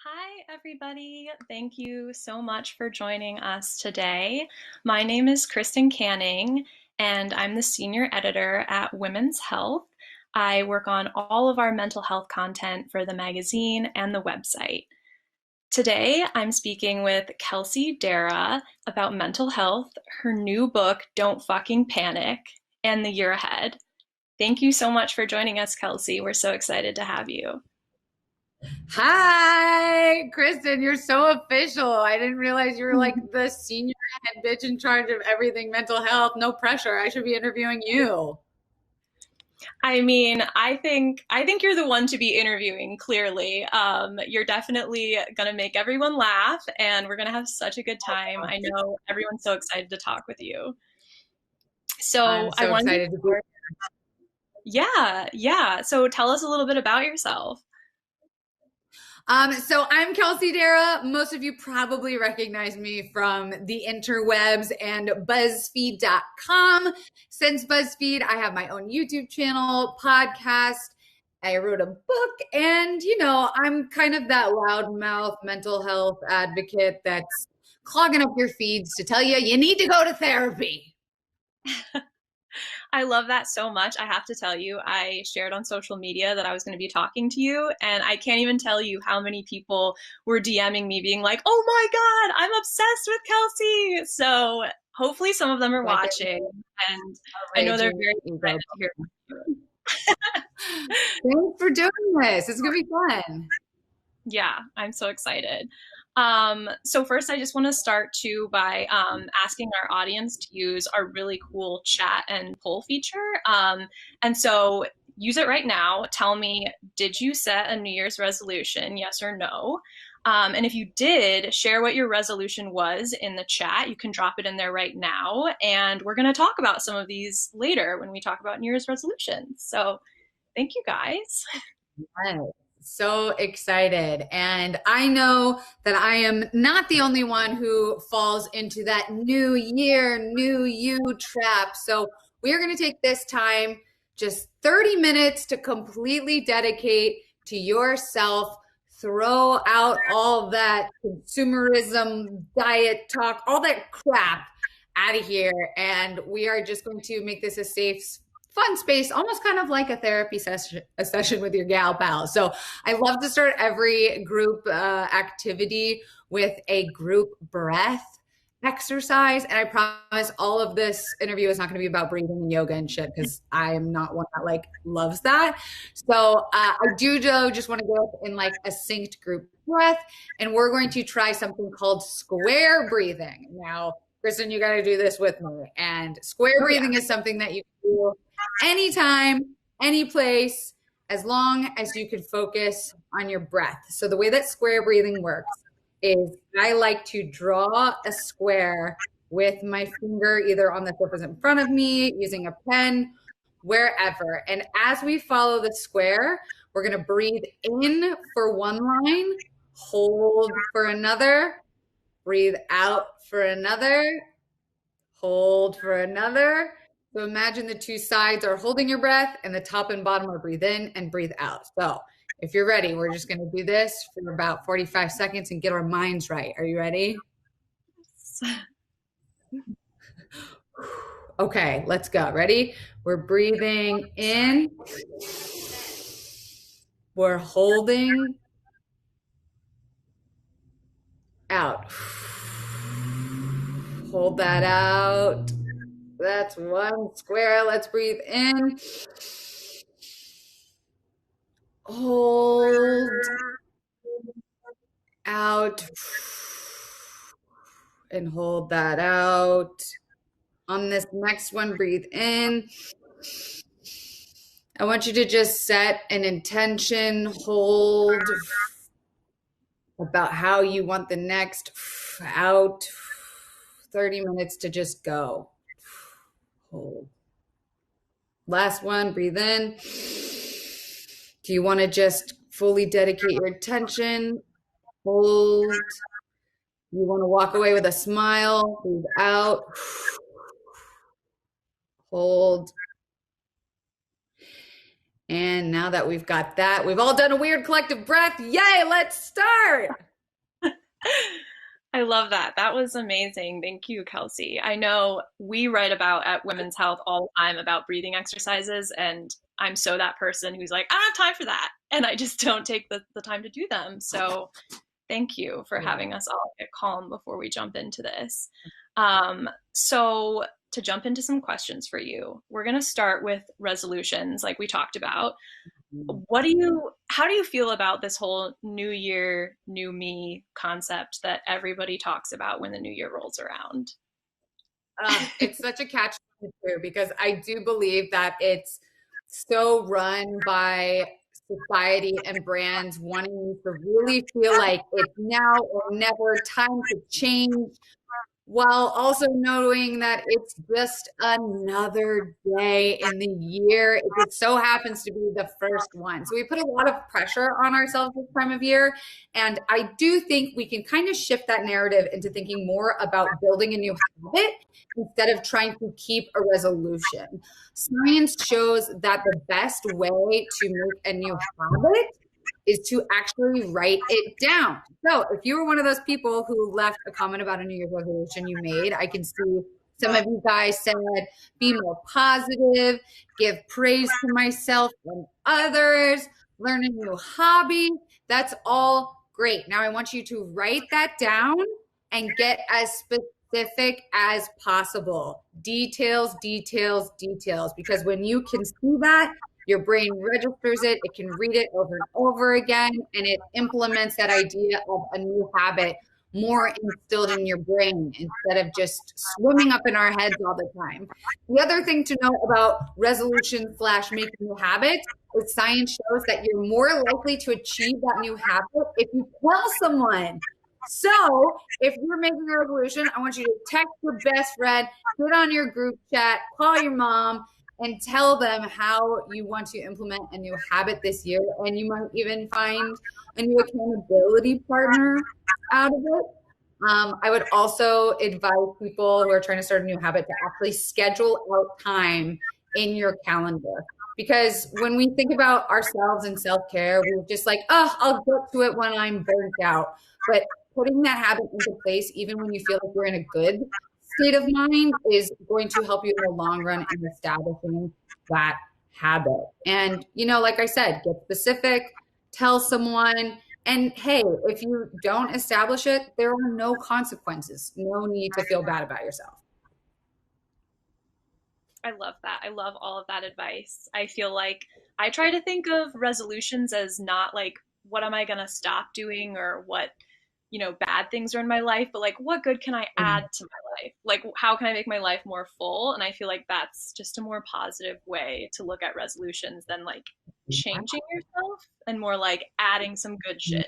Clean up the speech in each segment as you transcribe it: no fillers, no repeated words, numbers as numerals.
Hi, everybody. Thank you so much for joining us today. My name is Kristen Canning, and I'm the senior editor at Women's Health. I work on all of our mental health content for the magazine and the website. Today, I'm speaking with Kelsey Dara about mental health, her new book, Don't Fucking Panic, and the year ahead. Thank you so much for joining us, Kelsey. We're so excited to have you. Hi, Kristen. You're so official. I didn't realize you were like the senior head bitch in charge of everything mental health. No pressure. I should be interviewing you. I mean, I think you're the one to be interviewing, clearly. You're definitely gonna make everyone laugh, and we're gonna have such a good time. I know everyone's so excited to talk with you. So I'm I so wanted to excited to be. start. Yeah. So tell us a little bit about yourself. So I'm Kelsey Dara. Most of you probably recognize me from the interwebs and BuzzFeed.com. Since BuzzFeed, I have my own YouTube channel, podcast. I wrote a book, and I'm kind of that loudmouth mental health advocate that's clogging up your feeds to tell you you need to go to therapy. I love that so much. I have to tell you, I shared on social media that I was going to be talking to you, and I can't even tell you how many people were DMing me being like, "Oh my God, I'm obsessed with Kelsey." So hopefully some of them are Like watching, and a I know they're raging very ego. excited to hear from you. Thanks for doing this. It's gonna be fun. Yeah, I'm so excited. So first, I just want to start too by asking our audience to use our really cool chat and poll feature. And so use it right now. Tell me, did you set a New Year's resolution? Yes or no? And if you did, share what your resolution was in the chat. You can drop it in there right now. And we're going to talk about some of these later when we talk about New Year's resolutions. So thank you guys. Yes. So excited. And I know that I am not the only one who falls into that new year, new you trap. So we are going to take this time, just 30 minutes to completely dedicate to yourself. Throw out all that consumerism, diet talk, all that crap out of here. And we are just going to make this a safe fun space, almost kind of like a therapy session, a session with your gal pal. So I love to start every group activity with a group breath exercise. And I promise all of this interview is not going to be about breathing and yoga and shit, because I am not one that like loves that. So I do though just want to go in like a synced group breath, and we're going to try something called square breathing. Now, Kristen, you got to do this with me. And square Oh, yeah. breathing is something that you can do anytime, any place, as long as you can focus on your breath. So the way that square breathing works is I like to draw a square with my finger, either on the surface in front of me, using a pen, wherever. And as we follow the square, we're going to breathe in for one line, hold for another, breathe out for another, hold for another. So imagine the two sides are holding your breath, and the top and bottom are breathe in and breathe out. So if you're ready, we're just going to do this for about 45 seconds and get our minds right. Are you ready? Okay, let's go. Ready? We're breathing in. We're holding out. Hold that out. That's one square. Let's breathe in. Hold out and hold that out. On this next one, breathe in. I want you to just set an intention, hold about how you want the next out 30 minutes to just go. Hold. Last one, breathe in. Do you want to just fully dedicate your attention? Hold. You want to walk away with a smile? Breathe out. Hold. And now that we've got that, we've all done a weird collective breath. Yay, let's start. I love that. That was amazing. Thank you, Kelsey. I know we write about at Women's Health all the time about breathing exercises, and I'm so that person who's like, I don't have time for that. And I just don't take the time to do them. So thank you for having us all get calm before we jump into this. So to jump into some questions for you, we're going to start with resolutions like we talked about. How do you feel about this whole new year, new me concept that everybody talks about when the new year rolls around? It's such a catch-22 because I do believe that it's so run by society and brands wanting you to really feel like it's now or never, time to change, while also knowing that it's just another day in the year. It just so happens to be the first one. So we put a lot of pressure on ourselves this time of year. And I do think we can kind of shift that narrative into thinking more about building a new habit instead of trying to keep a resolution. Science shows that the best way to make a new habit is to actually write it down. So if you were one of those people who left a comment about a New Year's resolution you made, I can see some of you guys said, be more positive, give praise to myself and others, learn a new hobby. That's all great. Now I want you to write that down and get as specific as possible. Details, details, details. Because when you can see that, your brain registers it, it can read it over and over again, and it implements that idea of a new habit more instilled in your brain instead of just swimming up in our heads all the time. The other thing to know about resolution / making new habits is science shows that you're more likely to achieve that new habit if you tell someone. So if you're making a resolution, I want you to text your best friend, get on your group chat, call your mom, and tell them how you want to implement a new habit this year. And you might even find a new accountability partner out of it. I would also advise people who are trying to start a new habit to actually schedule out time in your calendar. Because when we think about ourselves and self-care, we're just like, oh, I'll get to it when I'm burnt out. But putting that habit into place, even when you feel like you're in a good state of mind, is going to help you in the long run in establishing that habit. And, like I said, get specific, tell someone, and hey, if you don't establish it, there are no consequences. No need to feel bad about yourself. I love that. I love all of that advice. I feel like I try to think of resolutions as not like, what am I going to stop doing or what, bad things are in my life, but like, what good can I add to my life? Like, how can I make my life more full? And I feel like that's just a more positive way to look at resolutions than like changing yourself, and more like adding some good shit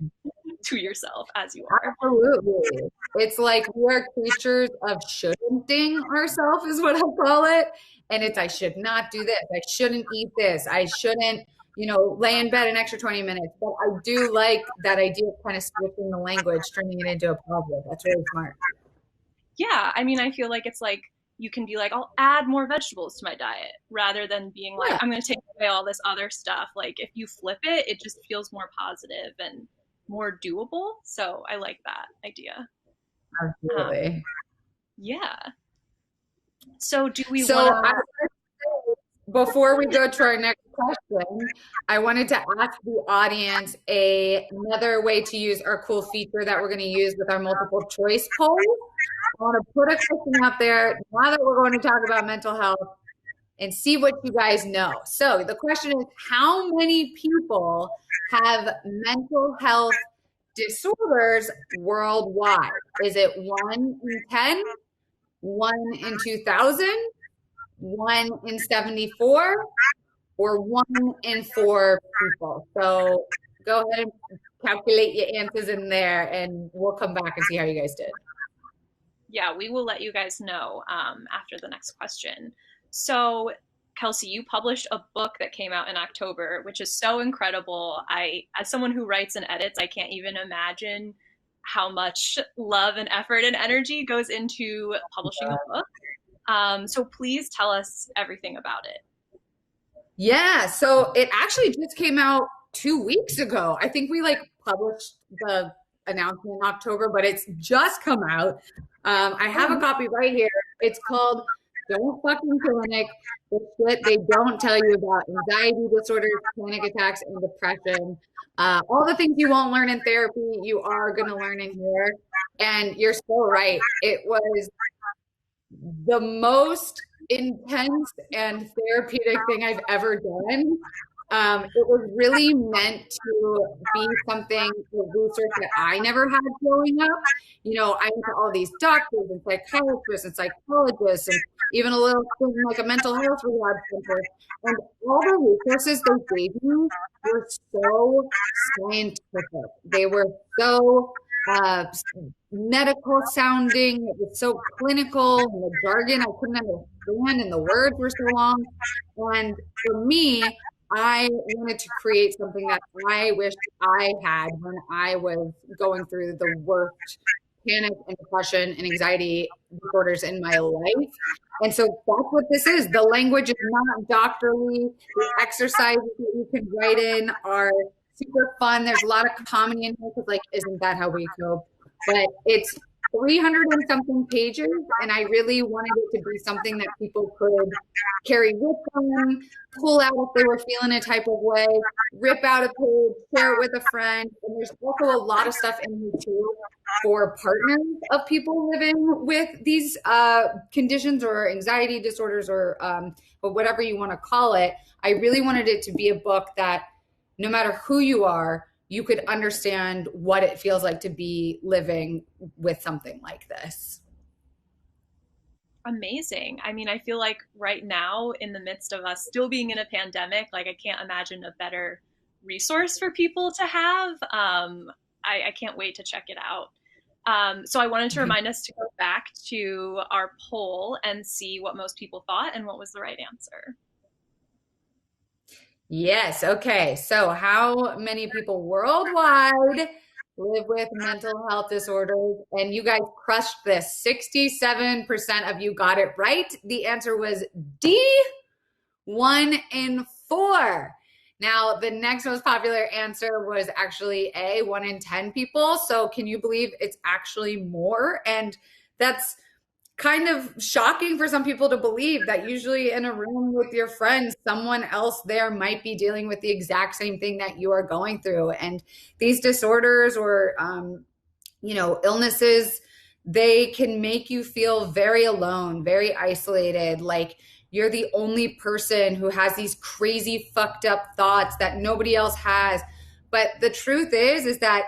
to yourself as you are. Absolutely. It's like we are creatures of shouldn'ting ourselves is what I call it. And it's, I should not do this. I shouldn't eat this. I shouldn't, lay in bed an extra 20 minutes. But I do like that idea of kind of switching the language, turning it into a positive. That's really smart. Yeah. I mean, I feel like it's like, you can be like, I'll add more vegetables to my diet rather than being like, I'm going to take away all this other stuff. Like if you flip it, it just feels more positive and more doable. So I like that idea. Absolutely. Yeah. So do we So want to... before we go to our next question, I wanted to ask the audience another way to use our cool feature that we're going to use with our multiple choice poll. I want to put a question out there now that we're going to talk about mental health and see what you guys know. So the question is, how many people have mental health disorders worldwide? Is it 1 in 10, 1 in 2000, 1 in 74, or 1 in 4 people? So go ahead and calculate your answers in there, and we'll come back and see how you guys did. Yeah, we will let you guys know after the next question. So, Kelsey, you published a book that came out in October, which is so incredible. As someone who writes and edits, I can't even imagine how much love and effort and energy goes into publishing a book. So please tell us everything about it. Yeah, so it actually just came out 2 weeks ago. I think we like published the announcement in October, but it's just come out. I have a Oh, copy right here. It's called Don't Fucking Panic, the shit they don't tell you about anxiety disorders, panic attacks, and depression. All the things you won't learn in therapy, you are going to learn in here. And you're so right. It was the most intense and therapeutic thing I've ever done. It was really meant to be something, a research that I never had growing up. You know, I went to all these doctors and psychiatrists and psychologists and even a little thing like a mental health rehab center. And all the resources they gave me were so scientific. They were so uh, medical sounding. It was so clinical, and the jargon I couldn't understand, and the words were so long. And for me, I wanted to create something that I wished I had when I was going through the worst panic and depression and anxiety disorders in my life. And so that's what this is. The language is not doctorly. The exercises that you can write in are super fun. There's a lot of comedy in here because, like, isn't that how we cope? But it's 300 and something pages, and I really wanted it to be something that people could carry with them, pull out if they were feeling a type of way, rip out a page, share it with a friend. And there's also a lot of stuff in here too for partners of people living with these conditions or anxiety disorders or whatever you want to call it. I really wanted it to be a book that no matter who you are, you could understand what it feels like to be living with something like this. amazing. I mean, I feel like right now, in the midst of us still being in a pandemic, like I can't imagine a better resource for people to have. I can't wait to check it out. So I wanted to remind us to go back to our poll and see what most people thought and what was the right answer. Yes. Okay. So, how many people worldwide live with mental health disorders? And you guys crushed this. 67% of you got it right. The answer was D, 1 in 4. Now, the next most popular answer was actually A, 1 in 10 people. So, can you believe it's actually more? And that's kind of shocking for some people to believe that usually in a room with your friends, someone else there might be dealing with the exact same thing that you are going through. And these disorders or, illnesses, they can make you feel very alone, very isolated, like you're the only person who has these crazy fucked up thoughts that nobody else has. But the truth is that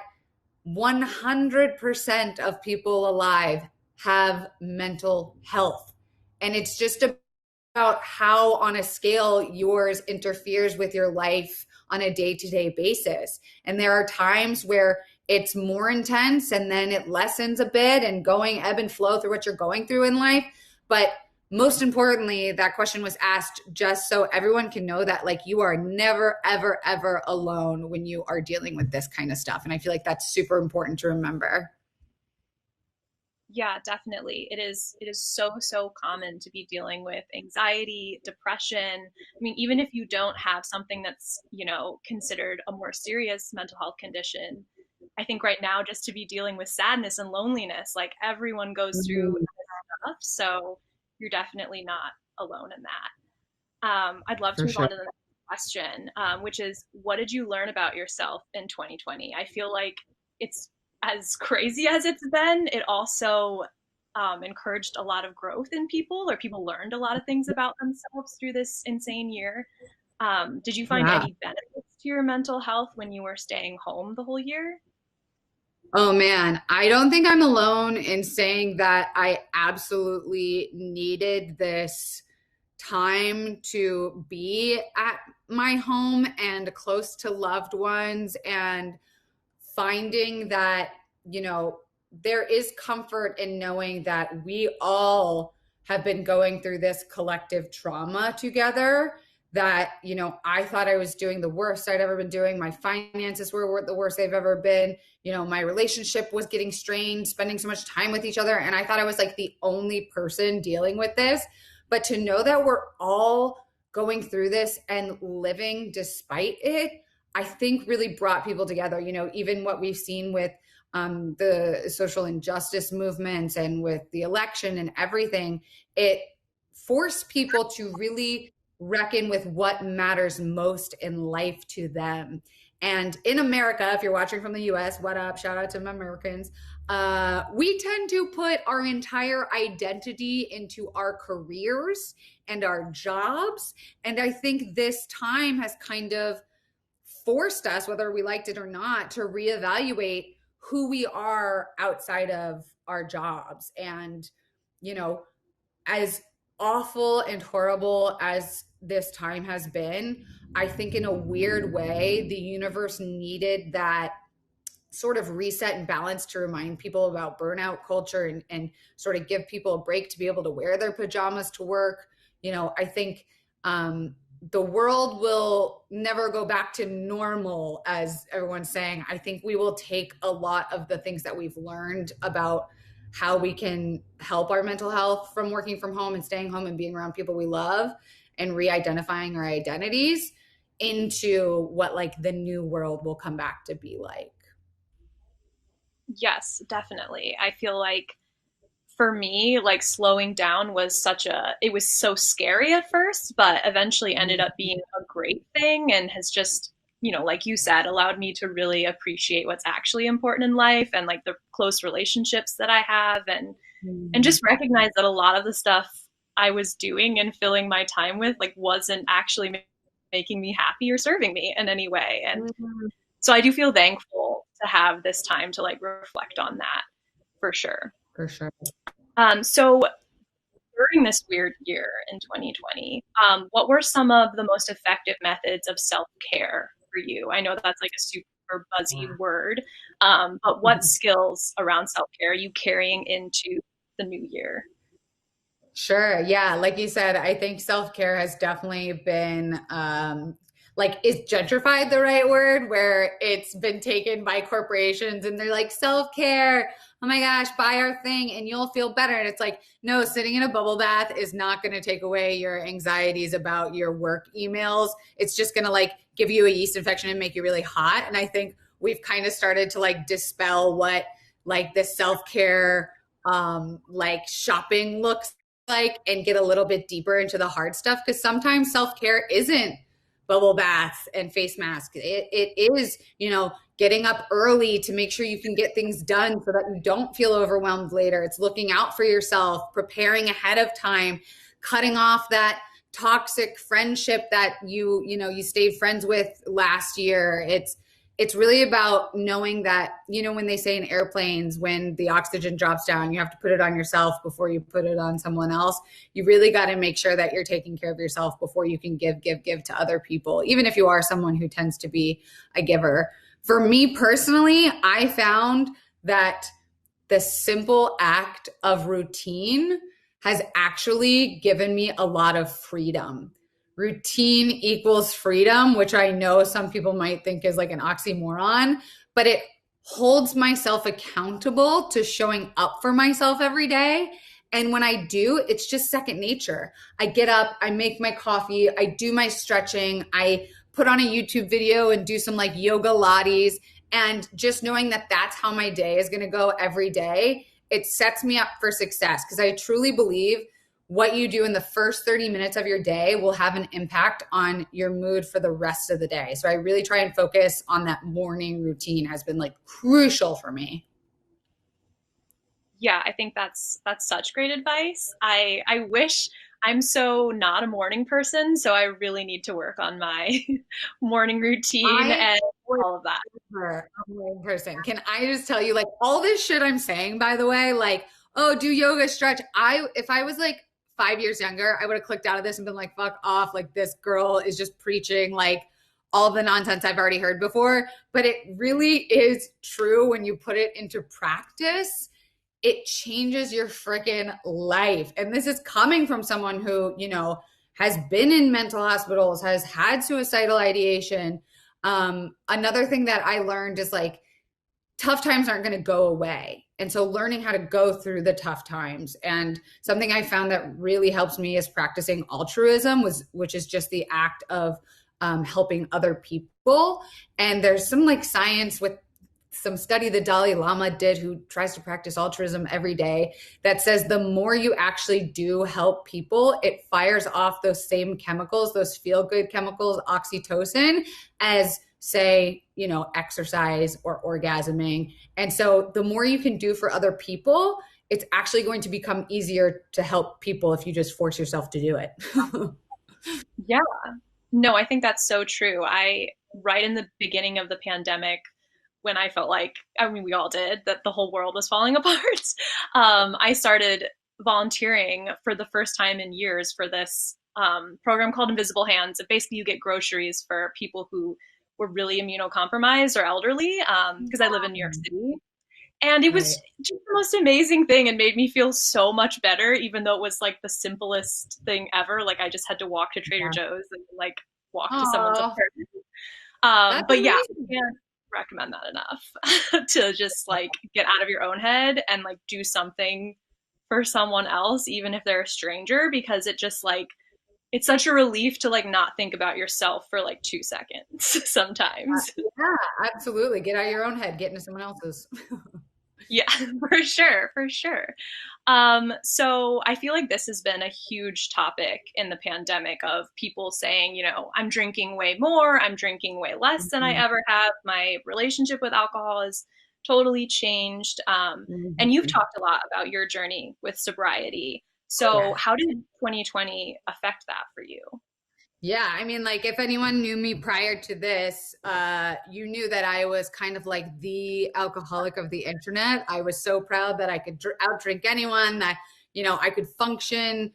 100% of people alive have mental health. And it's just about how, on a scale, yours interferes with your life on a day to day basis. And there are times where it's more intense and then it lessens a bit and going ebb and flow through what you're going through in life. But most importantly, that question was asked just so everyone can know that, like, you are never, ever, ever alone when you are dealing with this kind of stuff. And I feel like that's super important to remember. Yeah, definitely. It is so common to be dealing with anxiety, depression. I mean, even if you don't have something that's, considered a more serious mental health condition, I think right now just to be dealing with sadness and loneliness, like everyone goes through Mhm. this stuff. So you're definitely not alone in that. I'd love to For move sure. on to the next question, which is what did you learn about yourself in 2020? I feel like it's as crazy as it's been, it also encouraged a lot of growth in people, or people learned a lot of things about themselves through this insane year. Did you find Yeah. any benefits to your mental health when you were staying home the whole year? Oh man, I don't think I'm alone in saying that I absolutely needed this time to be at my home and close to loved ones and finding that, there is comfort in knowing that we all have been going through this collective trauma together. That, I thought I was doing the worst I'd ever been doing. My finances were the worst they've ever been. My relationship was getting strained, spending so much time with each other. And I thought I was like the only person dealing with this. But to know that we're all going through this and living despite it, I think really brought people together. You know, even what we've seen with the social injustice movements and with the election and everything, it forced people to really reckon with what matters most in life to them. And in America, if you're watching from the US, what up? Shout out to my Americans. We tend to put our entire identity into our careers and our jobs. And I think this time has kind of forced us, whether we liked it or not, to reevaluate who we are outside of our jobs. And, you know, as awful and horrible as this time has been, I think in a weird way, the universe needed that sort of reset and balance to remind people about burnout culture and sort of give people a break to be able to wear their pajamas to work. You know, I think the world will never go back to normal, as everyone's saying. I think we will take a lot of the things that we've learned about how we can help our mental health from working from home and staying home and being around people we love and re-identifying our identities into what like the new world will come back to be like. Yes, definitely. I feel like for me, like slowing down was it was so scary at first, but eventually ended up being a great thing and has just, like you said, allowed me to really appreciate what's actually important in life and like the close relationships that I have and just recognize that a lot of the stuff I was doing and filling my time with like wasn't actually making me happy or serving me in any way. And so I do feel thankful to have this time to like reflect on that for sure. For sure. So during this weird year in 2020, what were some of the most effective methods of self-care for you? I know that's like a super buzzy word, but what skills around self-care are you carrying into the new year? Sure. Yeah. Like you said, I think self-care has definitely been, like, is gentrified the right word? Where it's been taken by corporations and they're like, self-care, oh my gosh, buy our thing and you'll feel better. And it's like, no, sitting in a bubble bath is not going to take away your anxieties about your work emails. It's just going to like give you a yeast infection and make you really hot. And I think we've kind of started to like dispel what like this self-care, like shopping looks like and get a little bit deeper into the hard stuff. Because sometimes self-care isn't bubble baths and face masks. It is, getting up early to make sure you can get things done so that you don't feel overwhelmed later. It's looking out for yourself, preparing ahead of time, cutting off that toxic friendship that you stayed friends with last year. It's really about knowing that, when they say in airplanes, when the oxygen drops down, you have to put it on yourself before you put it on someone else. You really got to make sure that you're taking care of yourself before you can give to other people, even if you are someone who tends to be a giver. For me personally, I found that the simple act of routine has actually given me a lot of freedom. Routine equals freedom, which I know some people might think is like an oxymoron, but it holds myself accountable to showing up for myself every day. And when I do, it's just second nature. I get up, I make my coffee, I do my stretching, I put on a YouTube video and do some like yoga lattes. And just knowing that that's how my day is going to go every day, it sets me up for success. Because I truly believe what you do in the first 30 minutes of your day will have an impact on your mood for the rest of the day. So I really try and focus on that morning routine has been like crucial for me. Yeah, I think that's such great advice. I wish I'm so not a morning person, so I really need to work on my morning routine and all of that. A morning person. Can I just tell you, like, all this shit I'm saying, by the way, like, oh, do yoga, stretch. If I was like 5 years younger, I would have clicked out of this and been like, fuck off. Like, this girl is just preaching like all the nonsense I've already heard before. But it really is true when you put it into practice. It changes your freaking life. And this is coming from someone who, has been in mental hospitals, has had suicidal ideation. Another thing that I learned is like, tough times aren't going to go away. And so learning how to go through the tough times. And something I found that really helps me is practicing altruism, which is just the act of helping other people. And there's some like science with some study the Dalai Lama did, who tries to practice altruism every day, that says the more you actually do help people, it fires off those same chemicals, those feel good chemicals, oxytocin, as say, you know, exercise or orgasming. And so the more you can do for other people, it's actually going to become easier to help people if you just force yourself to do it. Yeah. No, I think that's so true. Right in the beginning of the pandemic, when I felt like, I mean, we all did, that the whole world was falling apart, I started volunteering for the first time in years for this program called Invisible Hands. Basically, you get groceries for people who were really immunocompromised or elderly, because I live in New York City. And it was Right. just the most amazing thing and made me feel so much better, even though it was like the simplest thing ever. Like I just had to walk to Trader Yeah. Joe's and like walk to someone's Oh, apartment. that's But yeah, amazing. I can't recommend that enough to just like get out of your own head and like do something for someone else, even if they're a stranger, because it just like, it's such a relief to like not think about yourself for like 2 seconds sometimes. Yeah, absolutely. Get out of your own head, get into someone else's. Yeah, for sure, for sure. So I feel like this has been a huge topic in the pandemic of people saying, you know, I'm drinking way more, I'm drinking way less than I Mhm. ever have. My relationship with alcohol has totally changed. And you've Mhm. talked a lot about your journey with sobriety. So Yeah. how did 2020 affect that for you? Yeah, I mean, like if anyone knew me prior to this, you knew that I was kind of like the alcoholic of the internet. I was so proud that I could outdrink anyone, that, you know, I could function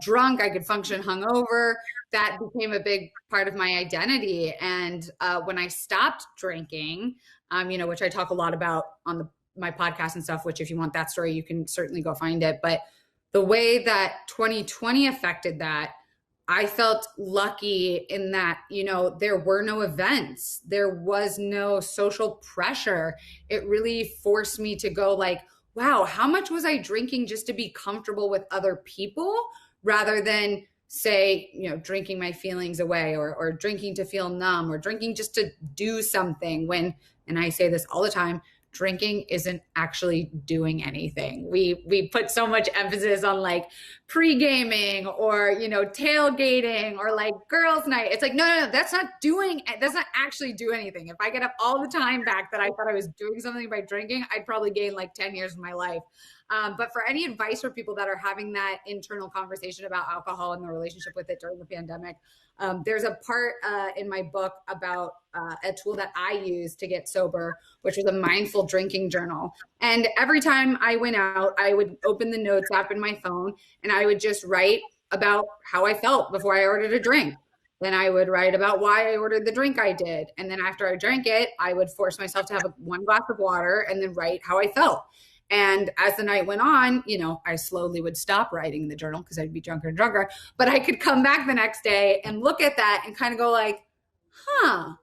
drunk, I could function hungover. That became a big part of my identity. And when I stopped drinking, you know, which I talk a lot about on my podcast and stuff, which if you want that story, you can certainly go find it. But the way that 2020 affected that, I felt lucky in that, you know, there were no events, there was no social pressure. It really forced me to go like, wow, how much was I drinking just to be comfortable with other people rather than say, you know, drinking my feelings away, or drinking to feel numb, or drinking just to do something when, and I say this all the time, drinking isn't actually doing anything. We put so much emphasis on like pre-gaming or, you know, tailgating or like girls night. It's like, no, that's not actually do anything. If I get up all the time back that I thought I was doing something by drinking, I'd probably gain like 10 years of my life. But for any advice for people that are having that internal conversation about alcohol and the relationship with it during the pandemic, there's a part in my book about a tool that I use to get sober, which was a mindful drinking journal. And every time I went out, I would open the notes app in my phone and I would just write about how I felt before I ordered a drink. Then I would write about why I ordered the drink I did. And then after I drank it, I would force myself to have one glass of water and then write how I felt. And as the night went on, you know, I slowly would stop writing in the journal because I'd be drunker and drunker. But I could come back the next day and look at that and kind of go like,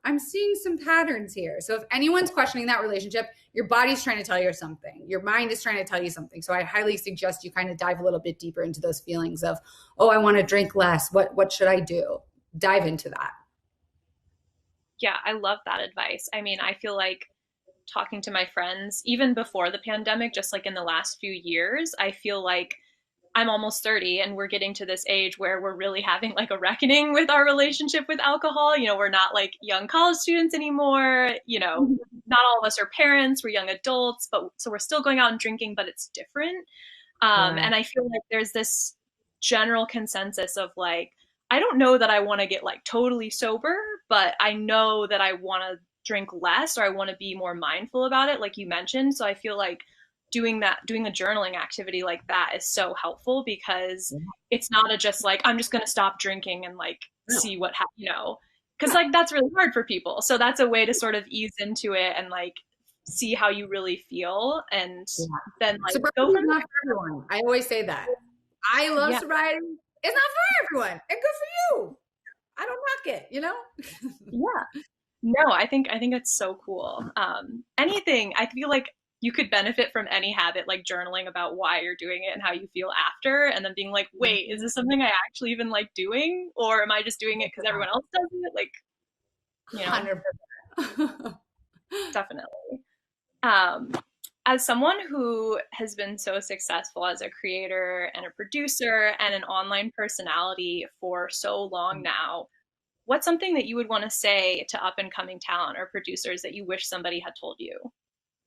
I'm seeing some patterns here. So if anyone's questioning that relationship, your body's trying to tell you something. Your mind is trying to tell you something. So I highly suggest you kind of dive a little bit deeper into those feelings of, oh, I want to drink less. What should I do? Dive into that. Yeah, I love that advice. I mean, I feel like talking to my friends, even before the pandemic, just like in the last few years, I feel like I'm almost 30 and we're getting to this age where we're really having like a reckoning with our relationship with alcohol. You know, we're not like young college students anymore. You know, not all of us are parents, we're young adults, but so we're still going out and drinking, but it's different. Yeah. And I feel like there's this general consensus of like, I don't know that I want to get like totally sober, but I know that I want to drink less or I want to be more mindful about it, like you mentioned. So I feel like doing a journaling activity like that is so helpful because it's not a just like, I'm just going to stop drinking and like No. see what happens, you know, because like that's really hard for people. So that's a way to sort of ease into it and like see how you really feel and Yeah. then like go Sobriety is from not for everyone. I always say that. I love there. Yeah. sobriety. It's not for everyone. And good for you. I don't knock it, you know? Yeah. No, I think it's so cool. Anything, I feel like you could benefit from any habit, like journaling about why you're doing it and how you feel after, and then being like, wait, is this something I actually even like doing, or am I just doing it because everyone else does it? Like, you know, 100%. definitely. Um, as someone who has been so successful as a creator and a producer and an online personality for so long now, what's something that you would want to say to up and coming talent or producers that you wish somebody had told you?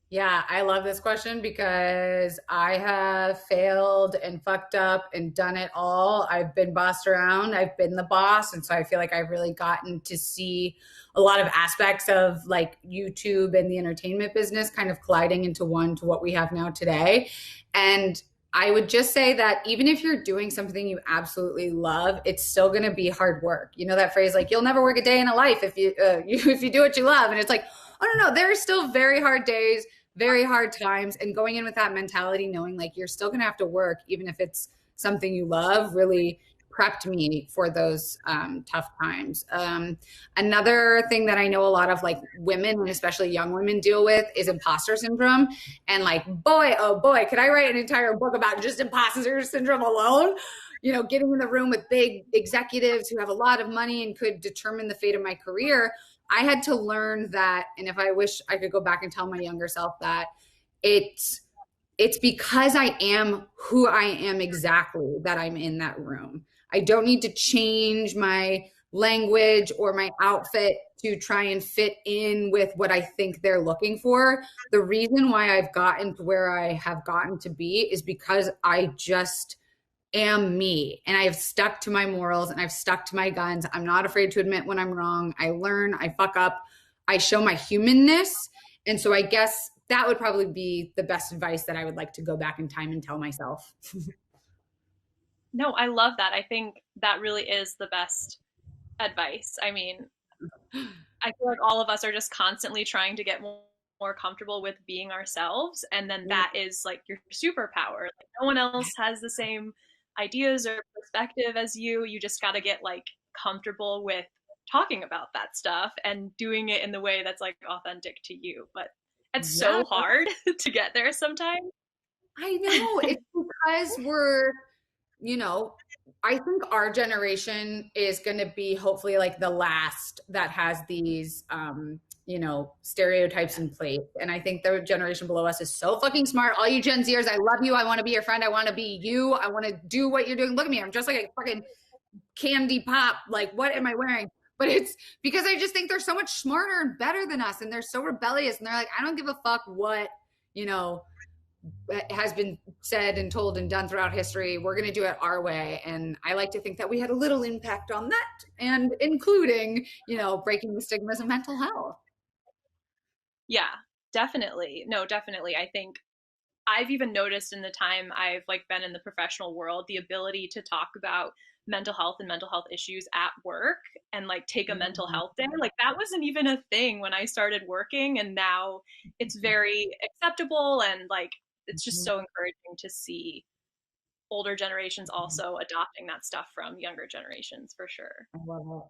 Yeah, I love this question because I have failed and fucked up and done it all. I've been bossed around, I've been the boss. And so I feel like I've really gotten to see a lot of aspects of like YouTube and the entertainment business kind of colliding into one to what we have now today. And I would just say that even if you're doing something you absolutely love, it's still going to be hard work. You know that phrase, like you'll never work a day in a life if if you do what you love. And it's like, oh no, there are still very hard days, very hard times, and going in with that mentality, knowing like you're still going to have to work even if it's something you love, really prepped me for those tough times. Another thing that I know a lot of like women and especially young women deal with is imposter syndrome. And like, boy, oh boy, could I write an entire book about just imposter syndrome alone? You know, getting in the room with big executives who have a lot of money and could determine the fate of my career. I had to learn that, and if I wish I could go back and tell my younger self that it's it's because I am who I am exactly that I'm in that room. I don't need to change my language or my outfit to try and fit in with what I think they're looking for. The reason why I've gotten to where I have gotten to be is because I just am me and I have stuck to my morals and I've stuck to my guns. I'm not afraid to admit when I'm wrong. I learn, I fuck up, I show my humanness. And so I guess that would probably be the best advice that I would like to go back in time and tell myself. No, I love that. I think that really is the best advice. I mean, I feel like all of us are just constantly trying to get more comfortable with being ourselves. And then that is like your superpower. Like, no one else has the same ideas or perspective as you. You just got to get like comfortable with talking about that stuff and doing it in the way that's like authentic to you. But it's Yeah, so hard to get there sometimes. I know. It's because we're, you know, I think our generation is going to be hopefully like the last that has these, stereotypes in place. And I think the generation below us is so fucking smart. All you Gen Zers, I love you. I want to be your friend. I want to be you. I want to do what you're doing. Look at me. I'm just like a fucking candy pop. Like, what am I wearing? But it's because I just think they're so much smarter and better than us. And they're so rebellious. And they're like, I don't give a fuck what, you know, has been said and told and done throughout history. We're going to do it our way. And I like to think that we had a little impact on that, and including, breaking the stigmas of mental health. Yeah, definitely. No, definitely. I think I've even noticed in the time I've like been in the professional world, the ability to talk about mental health and mental health issues at work and like take a mental health day. Like that wasn't even a thing when I started working, and now it's very acceptable, and like it's just so encouraging to see older generations also adopting that stuff from younger generations for sure. I love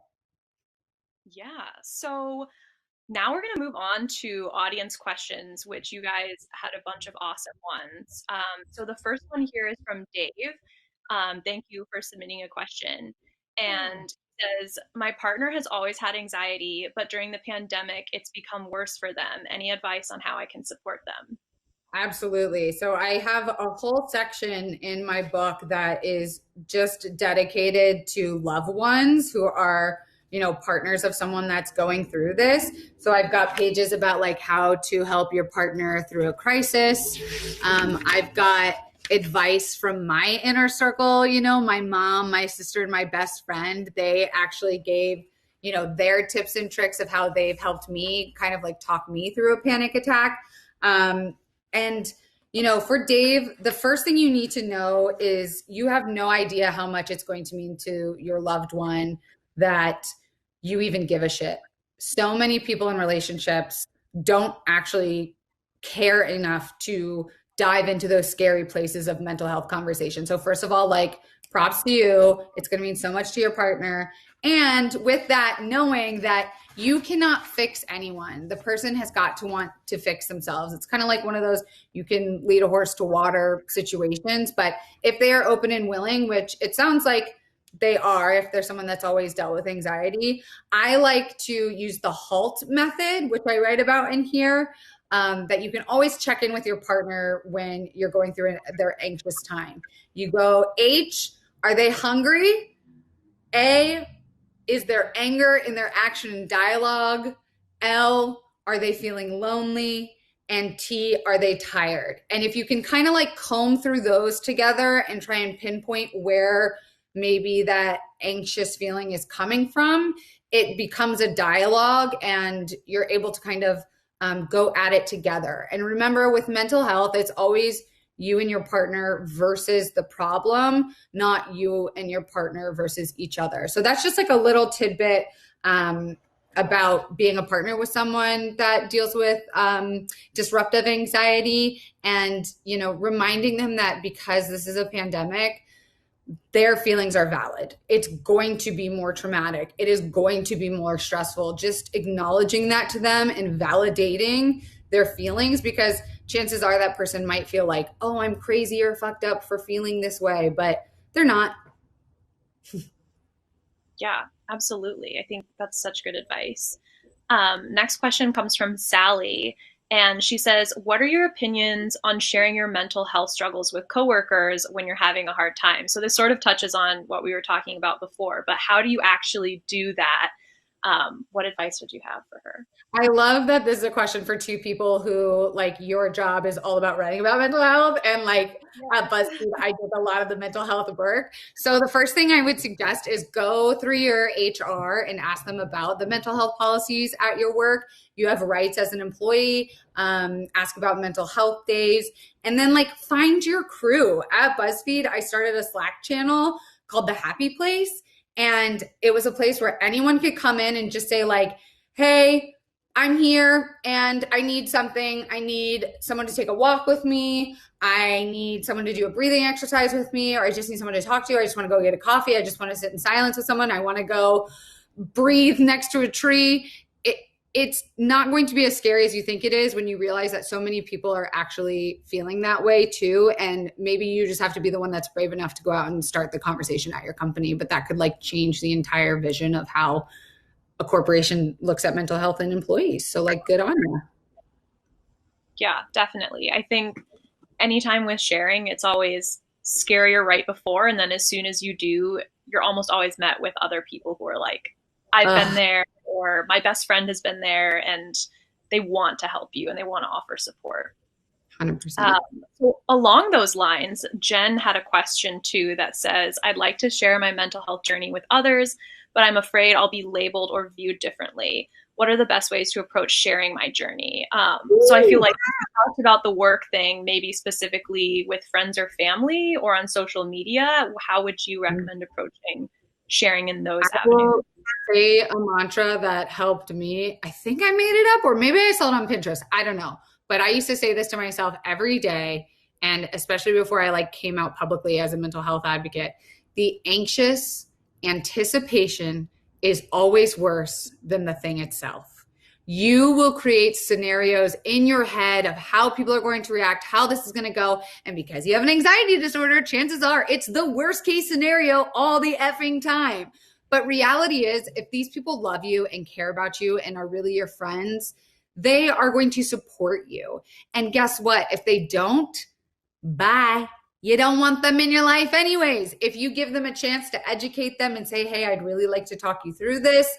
it. Yeah. So now we're going to move on to audience questions, which you guys had a bunch of awesome ones. So the first one here is from Dave. Thank you for submitting a question. Yeah. And says, my partner has always had anxiety, but during the pandemic, it's become worse for them. Any advice on how I can support them? Absolutely. So I have a whole section in my book that is just dedicated to loved ones who are, partners of someone that's going through this. So I've got pages about like how to help your partner through a crisis. I've got advice from my inner circle, my mom, my sister, and my best friend. They actually gave, their tips and tricks of how they've helped me kind of like talk me through a panic attack. And, for Dave, the first thing you need to know is you have no idea how much it's going to mean to your loved one that you even give a shit. So many people in relationships don't actually care enough to dive into those scary places of mental health conversation. So first of all, like, props to you. It's going to mean so much to your partner. And with that, knowing that you cannot fix anyone. The person has got to want to fix themselves. It's kind of like one of those, you can lead a horse to water situations, but if they are open and willing, which it sounds like they are, if there's someone that's always dealt with anxiety, I like to use the HALT method, which I write about in here, that you can always check in with your partner when you're going through their anxious time. You go, H, are they hungry? A, is there anger in their action and dialogue? L, are they feeling lonely? And T, are they tired? And if you can kind of like comb through those together and try and pinpoint where maybe that anxious feeling is coming from, it becomes a dialogue and you're able to kind of go at it together. And remember, with mental health, it's always you and your partner versus the problem, not you and your partner versus each other. So that's just like a little tidbit about being a partner with someone that deals with disruptive anxiety, and, you know, reminding them that because this is a pandemic, their feelings are valid. It's going to be more traumatic. It is going to be more stressful. Just acknowledging that to them and validating their feelings, because chances are that person might feel like, oh, I'm crazy or fucked up for feeling this way, but they're not. Yeah, absolutely. I think that's such good advice. Next question comes from Sally, and she says, "What are your opinions on sharing your mental health struggles with coworkers when you're having a hard time?" So this sort of touches on what we were talking about before, but how do you actually do that? What advice would you have for her? I love that this is a question for two people who, like, your job is all about writing about mental health. And like at BuzzFeed, I did a lot of the mental health work. So the first thing I would suggest is go through your HR and ask them about the mental health policies at your work. You have rights as an employee. Ask about mental health days. And then like find your crew. At BuzzFeed, I started a Slack channel called The Happy Place. And it was a place where anyone could come in and just say like, hey, I'm here and I need something. I need someone to take a walk with me. I need someone to do a breathing exercise with me, or I just need someone to talk to. I just want to go get a coffee. I just want to sit in silence with someone. I want to go breathe next to a tree. It's not going to be as scary as you think it is when you realize that so many people are actually feeling that way too. And maybe you just have to be the one that's brave enough to go out and start the conversation at your company. But that could like change the entire vision of how a corporation looks at mental health and employees. So like, good on you. Yeah, definitely. I think anytime with sharing, it's always scarier right before. And then as soon as you do, you're almost always met with other people who are like, I've been there, or my best friend has been there, and they want to help you and they want to offer support. 100%. So along those lines, Jen had a question too that says, "I'd like to share my mental health journey with others, but I'm afraid I'll be labeled or viewed differently. What are the best ways to approach sharing my journey?" So I feel like we talked about the work thing, maybe specifically with friends or family or on social media. How would you recommend approaching sharing in those avenues? Say a mantra that helped me. I think I made it up, or maybe I saw it on Pinterest. I don't know. But I used to say this to myself every day, and especially before I like came out publicly as a mental health advocate. The anxious anticipation is always worse than the thing itself. You will create scenarios in your head of how people are going to react, how this is going to go. And because you have an anxiety disorder, chances are it's the worst case scenario all the effing time. But reality is, if these people love you and care about you and are really your friends, they are going to support you. And guess what? If they don't, bye. You don't want them in your life anyways. If you give them a chance to educate them and say, hey, I'd really like to talk you through this,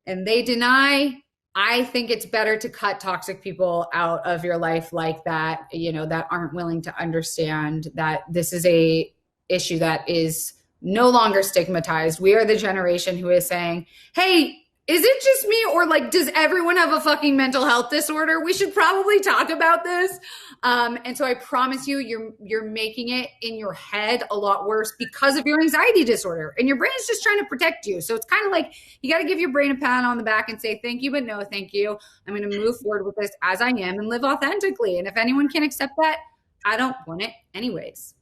and they deny, I think it's better to cut toxic people out of your life like that, you know, that aren't willing to understand that this is a issue that is no longer stigmatized. We are the generation who is saying, hey, is it just me, or like, does everyone have a fucking mental health disorder? We should probably talk about this. And so I promise you, you're making it in your head a lot worse because of your anxiety disorder, and your brain is just trying to protect you. So it's kind of like, you got to give your brain a pat on the back and say, thank you, but no, thank you. I'm going to move forward with this as I am and live authentically. And if anyone can accept that, I don't want it anyways.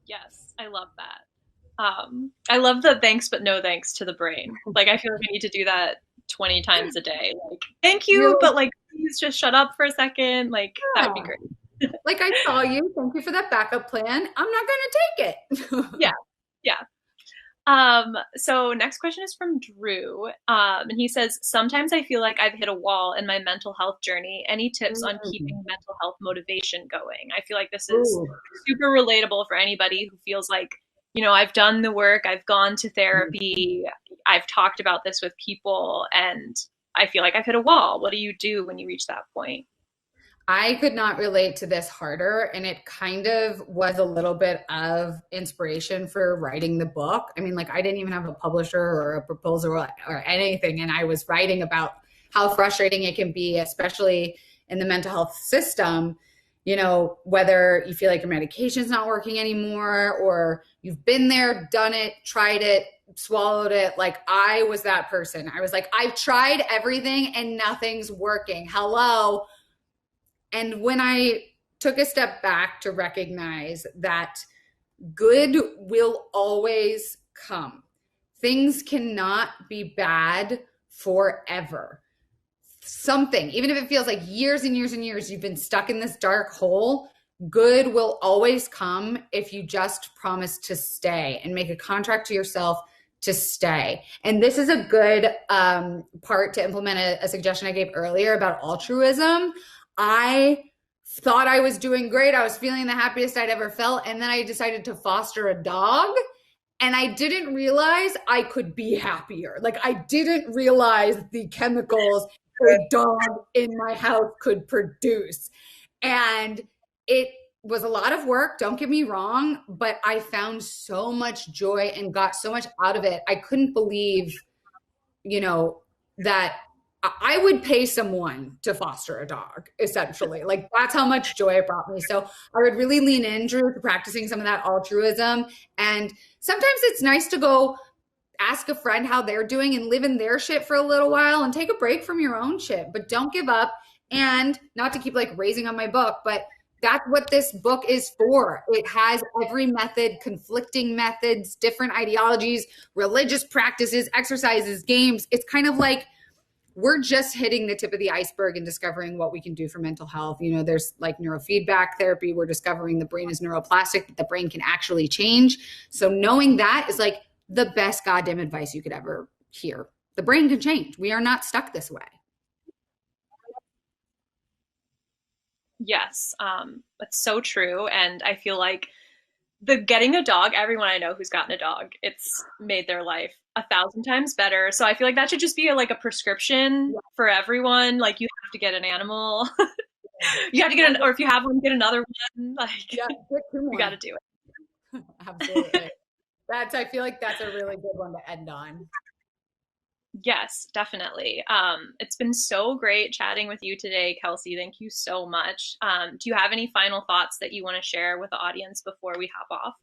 Yes, I love that. I love the thanks but no thanks to the brain. Like I feel like I need to do that 20 times a day. Like, thank you, Really? but like please just shut up for a second. Like that would be Yeah. great. Like, I saw you. Thank you for that backup plan. I'm not going to take it. Yeah. Yeah. So next question is from Drew. And he says, sometimes I feel like I've hit a wall in my mental health journey. Any tips on keeping mental health motivation going? I feel like this is Ooh. super relatable for anybody who feels like, I've done the work, I've gone to therapy, I've talked about this with people, and I feel like I've hit a wall. What do you do when you reach that point? I could not relate to this harder. And it kind of was a little bit of inspiration for writing the book. I mean, like, I didn't even have a publisher or a proposal or anything. And I was writing about how frustrating it can be, especially in the mental health system. Whether you feel like your medication's not working anymore, or you've been there, done it, tried it, swallowed it. Like, I was that person. I was like, I've tried everything and nothing's working. Hello. And when I took a step back to recognize that good will always come, things cannot be bad forever. Something, even if it feels like years and years and years, you've been stuck in this dark hole, good will always come if you just promise to stay and make a contract to yourself to stay. And this is a good part to implement a suggestion I gave earlier about altruism. I thought I was doing great. I was feeling the happiest I'd ever felt. And then I decided to foster a dog. And I didn't realize I could be happier. Like, I didn't realize the chemicals a dog in my house could produce. And it was a lot of work, don't get me wrong, but I found so much joy and got so much out of it. I couldn't believe, that I would pay someone to foster a dog, essentially. Like, that's how much joy it brought me. So I would really lean in, Drew, to practicing some of that altruism. And sometimes it's nice to go ask a friend how they're doing and live in their shit for a little while and take a break from your own shit, but don't give up. And not to keep like raising on my book, but that's what this book is for. It has every method, conflicting methods, different ideologies, religious practices, exercises, games. It's kind of like we're just hitting the tip of the iceberg and discovering what we can do for mental health. There's like neurofeedback therapy. We're discovering the brain is neuroplastic, that the brain can actually change. So knowing that is like the best goddamn advice you could ever hear. The brain can change. We are not stuck this way. Yes, that's so true. And I feel like the getting a dog, everyone I know who's gotten a dog, it's made their life 1,000 times better. So I feel like that should just be like a prescription for everyone. Like, you have to get an animal. You have to get or if you have one, get another one. Like, Yeah, get two you got more. to do it. Absolutely. I feel like that's a really good one to end on. Yes, definitely. It's been so great chatting with you today, Kelsey. Thank you so much. Do you have any final thoughts that you want to share with the audience before we hop off?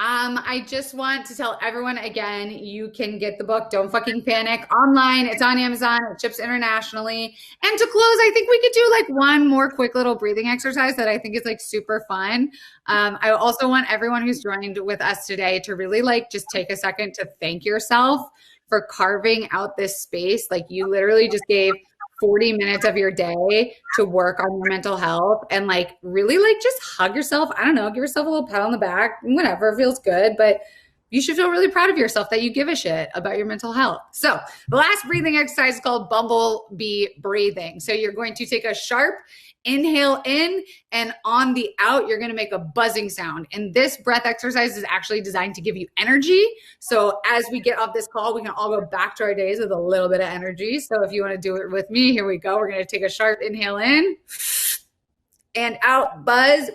I just want to tell everyone again, you can get the book, Don't Fucking Panic, online. It's on Amazon. It ships internationally. And to close, I think we could do like one more quick little breathing exercise that I think is like super fun. I also want everyone who's joined with us today to really like just take a second to thank yourself for carving out this space. Like, you literally just gave 40 minutes of your day to work on your mental health, and like really like just hug yourself. I don't know, give yourself a little pat on the back, whatever feels good, but you should feel really proud of yourself that you give a shit about your mental health. So the last breathing exercise is called bumblebee breathing. So you're going to take a sharp inhale in, and on the out, you're going to make a buzzing sound. And this breath exercise is actually designed to give you energy. So as we get off this call, we can all go back to our days with a little bit of energy. So if you want to do it with me, here we go. We're going to take a sharp inhale in and out, buzz.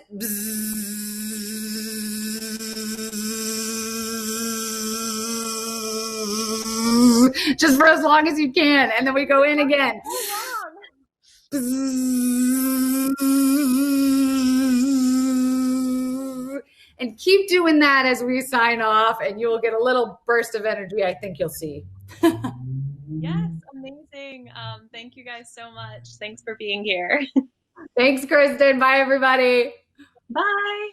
Just for as long as you can. And then we go in again. And keep doing that as we sign off, and you will get a little burst of energy, I think you'll see. Yes, amazing. Thank you guys so much. Thanks for being here. Thanks, Kristen. Bye, everybody. Bye.